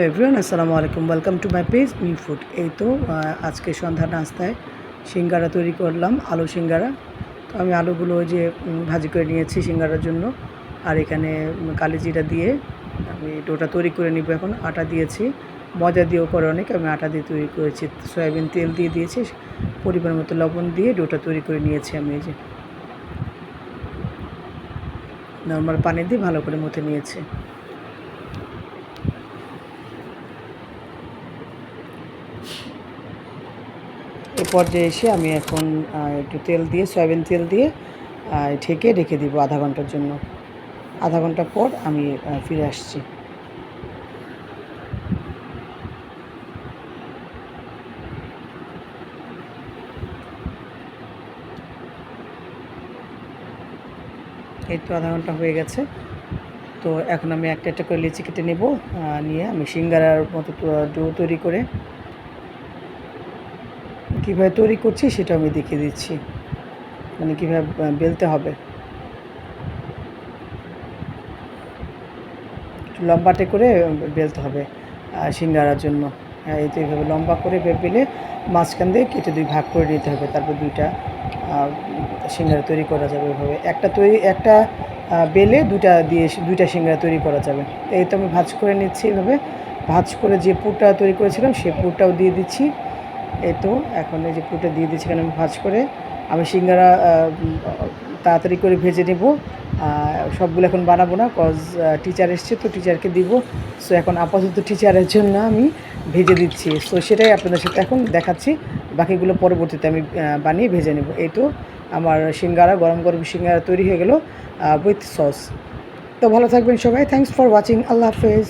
Everyone আসসালামু আলাইকুম, welcome to my page me food. এই তো আজকে সন্ধ্যা নাস্তায় সিঙ্গারা তৈরি করলাম, আলু সিঙ্গারা। তো আমি আলুগুলো ওই যে ভাজি করে নিয়েছি সিঙ্গারার জন্য। আর এখানে কালি জিরা দিয়ে আমি ডোটা তৈরি করে নিব। এখন আটা দিয়েছি, ময়দা দিয়েও করে অনেক, আমি আটা দিয়ে তৈরি করেছি। সয়াবিন তেল দিয়ে দিয়েছি, পরিমাণ মতো লবণ দিয়ে ডোটা তৈরি করে নিয়েছি। আমি এই যে নর্মাল পানি দিয়ে ভালো করে মথে নিয়েছি। এই পর্যায়ে এসে আমি এখন একটু তেল দিয়ে, সয়াবিন তেল দিয়ে ঢেকে রেখে দিব আধা ঘন্টার জন্য। আধা ঘন্টা পর আমি ফিরে আসছি। এই তো আধা ঘন্টা হয়ে গেছে। তো এখন আমি একটা একটা করে লিচি কেটে নেব। নিয়ে আমি সিঙ্গারার মতো ডো তৈরি করে কীভাবে তৈরি করছি সেটা আমি দেখিয়ে দিচ্ছি, মানে কীভাবে বেলতে হবে। লম্বাটে করে বেলতে হবে সিঙ্গারার জন্য। এই তো এইভাবে লম্বা করে বেলে মাঝখান দিয়ে কেটে দুই ভাগ করে নিতে হবে। তারপর দুইটা সিঙ্গারা তৈরি করা যাবে। এভাবে একটা বেলে দুইটা সিঙ্গারা তৈরি করা যাবে। এই তো আমি ভাঁজ করে নিচ্ছি। এভাবে ভাঁজ করে যে পুরটা তৈরি করেছিলাম সেই পুরটাও দিয়ে দিচ্ছি। এই তো এখন এই যে পুরটা দিয়ে দিচ্ছি, কারণ আমি ভাঁজ করে আমি সিঙ্গারা তাড়াতাড়ি করে ভেজে নেব। সবগুলো এখন বানাবো না, কজ টিচার এসছে, তো টিচারকে দিব। সো এখন আপাতত টিচারের জন্য আমি ভেজে দিচ্ছি। সো সেটাই আপনাদের সাথে এখন দেখাচ্ছি। বাকিগুলো পরবর্তীতে আমি বানিয়ে ভেজে নেব। এই তো আমার সিঙ্গারা, গরম গরম সিঙ্গারা তৈরি হয়ে গেল উইথ সস। তো ভালো থাকবেন সবাই। Thanks for watching. আল্লাহ হাফেজ।